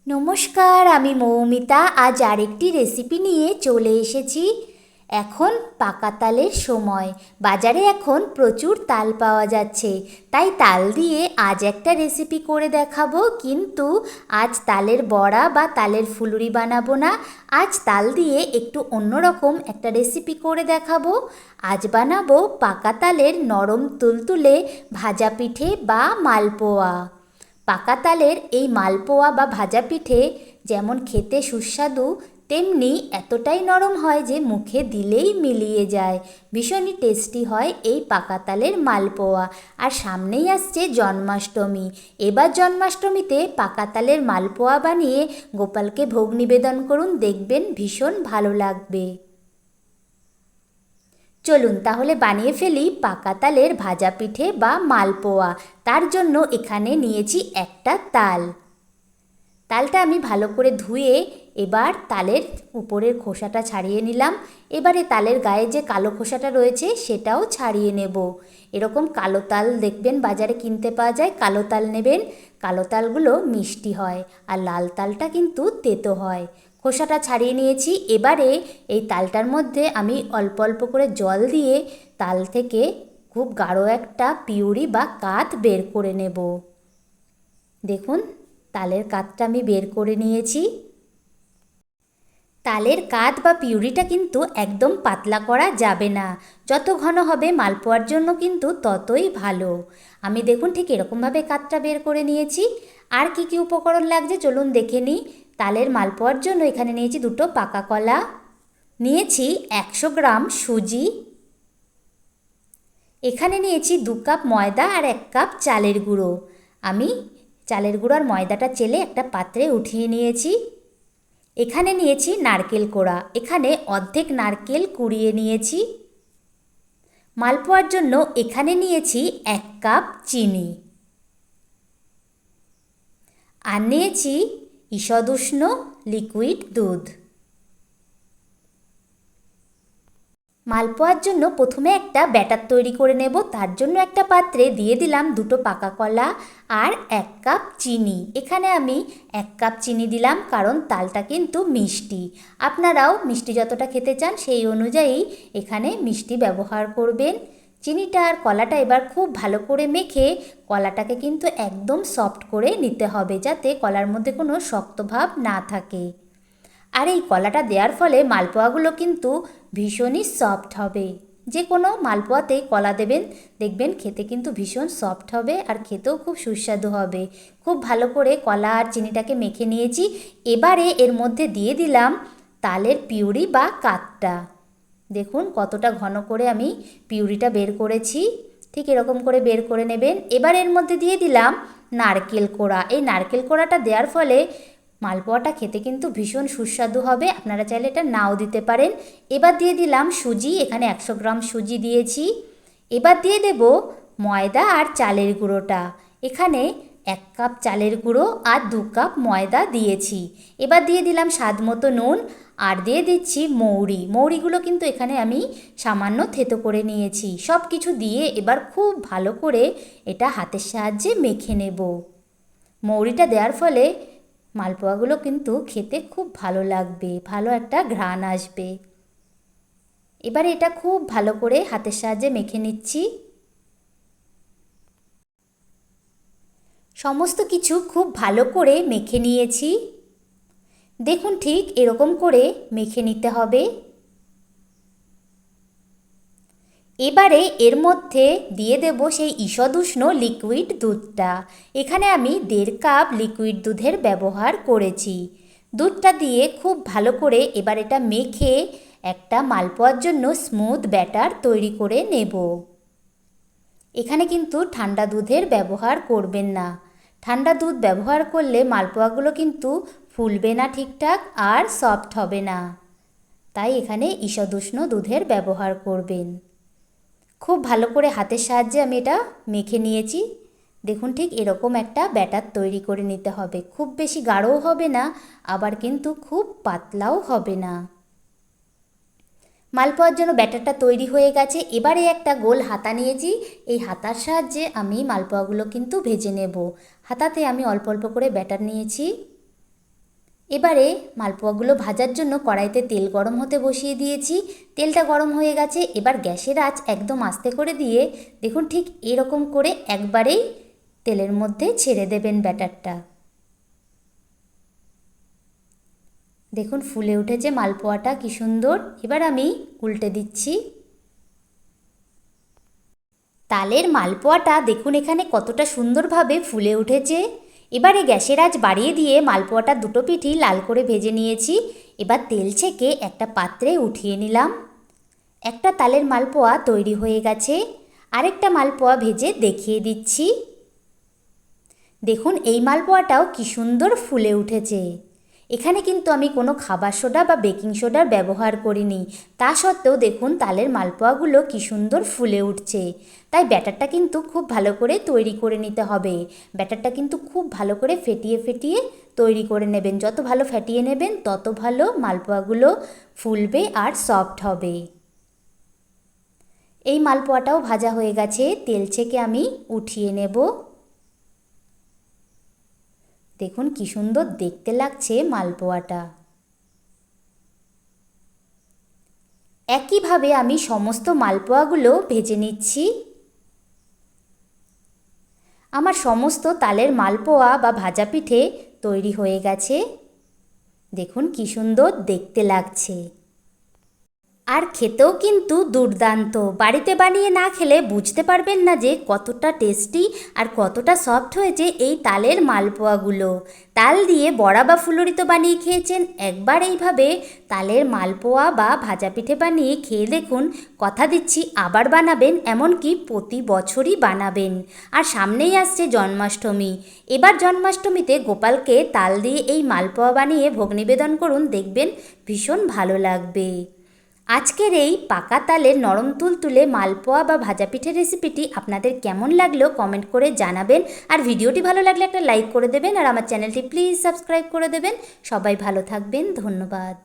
নমস্কার, আমি মৌমিতা। আজ আরেকটি রেসিপি নিয়ে চলে এসেছি। এখন পাকা তালের সময়। বাজারে এখন প্রচুর তাল পাওয়া যাচ্ছে, তাই তাল দিয়ে আজ একটা রেসিপি করে দেখাবো। কিন্তু আজ তালের বড়া বা তালের ফুলুরি বানাবো না, আজ তাল দিয়ে একটু অন্যরকম একটা রেসিপি করে দেখাবো। আজ বানাবো পাকা তালের নরম তুলতুলে ভাজা পিঠে বা মালপোয়া। পাকা তালের এই মালপোয়া বা ভাজা পিঠে যেমন খেতে সুস্বাদু, তেমনি এতটাই নরম হয় যে মুখে দিলেই মিলিয়ে যায়। ভীষণই টেস্টি হয় এই পাকা তালের মালপোয়া। আর সামনেই আসছে জন্মাষ্টমী। এবার জন্মাষ্টমীতে পাকা তালের মালপোয়া বানিয়ে গোপালকে ভোগ নিবেদন করুন, দেখবেন ভীষণ ভালো লাগবে। চলুন তাহলে বানিয়ে ফেলি পাকা তালের ভাজা পিঠে বা মালপোয়া। তার জন্য এখানে নিয়েছি একটা তাল। তালটা আমি ভালো করে ধুয়ে এবার তালের উপরের খোসাটা ছাড়িয়ে নিলাম। এবারে তালের গায়ে যে কালো খোসাটা রয়েছে সেটাও ছাড়িয়ে নেব। এরকম কালো তাল দেখবেন বাজারে কিনতে পাওয়া যায়, কালো তাল নেবেন। কালো তালগুলো মিষ্টি হয় আর লাল তালটা কিন্তু তেতো হয়। খোসাটা ছাড়িয়ে নিয়েছি। এবারে এই তালটার মধ্যে আমি অল্প অল্প করে জল দিয়ে তাল থেকে খুব গাঢ় একটা পিউরি বা কাত বের করে নেব। দেখুন, তালের কাতটা আমি বের করে নিয়েছি। তালের কাত বা পিউরিটা কিন্তু একদম পাতলা করা যাবে না। যত ঘন হবে মালপোয়ার জন্য কিন্তু ততই ভালো। আমি দেখুন ঠিক এরকমভাবে কাতটা বের করে নিয়েছি। আর কি কি উপকরণ লাগছে চলুন দেখে নিই। তালের মালপোয়ার জন্য এখানে নিয়েছি দুটো পাকা কলা, নিয়েছি 100 গ্রাম সুজি, এখানে নিয়েছি 2 কাপ ময়দা আর 1 কাপ চালের গুঁড়ো। আমি চালের গুঁড়ো আর ময়দাটা চেলে একটা পাত্রে উঠিয়ে নিয়েছি। এখানে নিয়েছি নারকেল কোড়া, এখানে অর্ধেক নারকেল কুড়িয়ে নিয়েছি। মালপোয়ার জন্য এখানে নিয়েছি 1 কাপ চিনি, আর নিয়েছি ঈষদুষ্ণ লিকুইড দুধ। মালপোয়ার জন্য প্রথমে একটা ব্যাটার তৈরি করে নেব। তার জন্য একটা পাত্রে দিয়ে দিলাম দুটো পাকা কলা আর 1 কাপ চিনি। এখানে আমি 1 কাপ চিনি দিলাম, কারণ তালটা কিন্তু মিষ্টি। আপনারাও মিষ্টি যতটা খেতে চান সেই অনুযায়ী এখানে মিষ্টি ব্যবহার করবেন। চিনিটা আর কলাটা এবার খুব ভালো করে মেখে কলাটাকে কিন্তু একদম সফট করে নিতে হবে, যাতে কলার মধ্যে কোনো শক্ত ভাব না থাকে। আর এই কলাটা দেওয়ার ফলে মালপোয়াগুলো কিন্তু ভীষণই সফট হবে। যে কোনো মালপোয়াতেই কলা দেবেন, দেখবেন খেতে কিন্তু ভীষণ সফট হবে আর খেতেও খুব সুস্বাদু হবে। খুব ভালো করে কলা আর চিনিটাকে মেখে নিয়েছি। এবারে এর মধ্যে দিয়ে দিলাম তালের পিউরি বা কাতটা। দেখুন কতটা ঘন করে আমি পিউরিটা বের করেছি। ঠিক এরকম করে বের করে নেবেন। এবার এর মধ্যে দিয়ে দিলাম নারকেল কোড়া। এই নারকেল কোড়াটা দেওয়ার ফলে মালপোয়াটা খেতে কিন্তু ভীষণ সুস্বাদু হবে। আপনারা চাইলে এটা নাও দিতে পারেন। এবার দিয়ে দিলাম সুজি, এখানে 100 গ্রাম সুজি দিয়েছি। এবার দিয়ে দেব ময়দা আর চালের গুঁড়োটা। এখানে 1 কাপ চালের গুঁড়ো আর 2 কাপ ময়দা দিয়েছি। এবার দিয়ে দিলাম স্বাদ মতো নুন আর দিয়ে দিচ্ছি মৌরি। মৌরিগুলো কিন্তু এখানে আমি সামান্য থেতো করে নিয়েছি। সব কিছু দিয়ে এবার খুব ভালো করে এটা হাতের সাহায্যে মেখে নেব। মৌরিটা দেওয়ার ফলে মালপোয়াগুলো কিন্তু খেতে খুব ভালো লাগবে, ভালো একটা ঘ্রাণ আসবে। এবারে এটা খুব ভালো করে হাতের সাহায্যে মেখে নিচ্ছি। সমস্ত কিছু খুব ভালো করে মেখে নিয়েছি। দেখুন ঠিক এরকম করে মেখে নিতে হবে। এবারে এর মধ্যে দিয়ে দেব সেই ঈষদুষ্ণ লিকুইড দুধটা। এখানে আমি 1.5 কাপ লিকুইড দুধের ব্যবহার করেছি। দুধটা দিয়ে খুব ভালো করে এবার এটা মেখে একটা মালপোয়ার জন্য স্মুথ ব্যাটার তৈরি করে নেব। এখানে কিন্তু ঠান্ডা দুধের ব্যবহার করবেন না। ঠান্ডা দুধ ব্যবহার করলে মালপোয়াগুলো কিন্তু ফুলবে না ঠিকঠাক আর সফট হবে না। তাই এখানে ঈষদুষ্ণ দুধের ব্যবহার করবেন। খুব ভালো করে হাতের সাহায্যে আমি এটা মেখে নিয়েছি। দেখুন ঠিক এরকম একটা ব্যাটার তৈরি করে নিতে হবে। খুব বেশি গাঢ়ও হবে না, আবার কিন্তু খুব পাতলাও হবে না। মালপোয়ার জন্য ব্যাটারটা তৈরি হয়ে গেছে। এবারে একটা গোল হাতা নিয়েছি। এই হাতার সাহায্যে আমি মালপোয়াগুলো কিন্তু ভেজে নেব। হাতাতে আমি অল্প অল্প করে ব্যাটার নিয়েছি। এবারে মালপোয়াগুলো ভাজার জন্য কড়াইতে তেল গরম হতে বসিয়ে দিয়েছি। তেলটা গরম হয়ে গেছে, এবার গ্যাসের আঁচ একদম আস্তে করে দিয়ে দেখুন ঠিক এরকম করে একবারেই তেলের মধ্যে ছেড়ে দেবেন ব্যাটারটা। দেখুন ফুলে উঠেছে মালপোয়াটা কি সুন্দর। এবার আমি উল্টে দিচ্ছি। তালের মালপোয়াটা দেখুন এখানে কতটা সুন্দরভাবে ফুলে উঠেছে। এবারে গ্যাসের আঁচ বাড়িয়ে দিয়ে মালপোয়াটা দুটো পিঠই লাল করে ভেজে নিয়েছি। এবার তেল ছেঁকে একটা পাত্রে উঠিয়ে নিলাম। একটা তালের মালপোয়া তৈরি হয়ে গেছে। আরেকটা মালপোয়া ভেজে দেখিয়ে দিচ্ছি। দেখুন এই মালপোয়াটাও কি সুন্দর ফুলে উঠেছে। এখানে কিন্তু আমি কোনো খাবার সোডা বা বেকিং সোডার ব্যবহার করিনি। তা সত্ত্বেও দেখুন তালের মালপোয়াগুলো কি সুন্দর ফুলে উঠছে। তাই ব্যাটারটা কিন্তু খুব ভালো করে তৈরি করে নিতে হবে। ব্যাটারটা কিন্তু খুব ভালো করে ফেটিয়ে ফেটিয়ে তৈরি করে নেবেন। যত ভালো ফেটিয়ে নেবেন তত ভালো মালপোয়াগুলো ফুলবে আর সফট হবে। এই মালপোয়াটাও ভাজা হয়ে গেছে, তেল ছেঁকে আমি উঠিয়ে নেব। দেখুন কি সুন্দর দেখতে লাগছে মালপোয়াটা। একইভাবে আমি সমস্ত মালপোয়াগুলো ভেজে নিচ্ছি। আমার সমস্ত তালের মালপোয়া বা ভাজা পিঠে তৈরি হয়ে গেছে। দেখুন কি সুন্দর দেখতে লাগছে। আর খেতেও কিন্তু দুর্দান্ত। বাড়িতে বানিয়ে না খেলে বুঝতে পারবেন না যে কতটা টেস্টি আর কতটা সফট হয়েছে এই তালের মালপোয়াগুলো। তাল দিয়ে বড়া বা ফুলুরি তো বানিয়ে খেয়েছেন, একবার এইভাবে তালের মালপোয়া বা ভাজা পিঠে বানিয়ে খেয়ে দেখুন। কথা দিচ্ছি আবার বানাবেন, এমনকি প্রতি বছরই বানাবেন। আর সামনেই আসছে জন্মাষ্টমী। এবার জন্মাষ্টমীতে গোপালকে তাল দিয়ে এই মালপোয়া বানিয়ে ভোগ নিবেদন করুন, দেখবেন ভীষণ ভালো লাগবে। আজকের এই পাকা তালের নরম তুলতুলে মালপোয়া বা ভাজা পিঠের রেসিপিটি আপনাদের কেমন লাগলো কমেন্ট করে জানাবেন। আর ভিডিওটি ভালো লাগলে একটা লাইক করে দেবেন আর আমার চ্যানেলটি প্লিজ সাবস্ক্রাইব করে দেবেন। সবাই ভালো থাকবেন, ধন্যবাদ।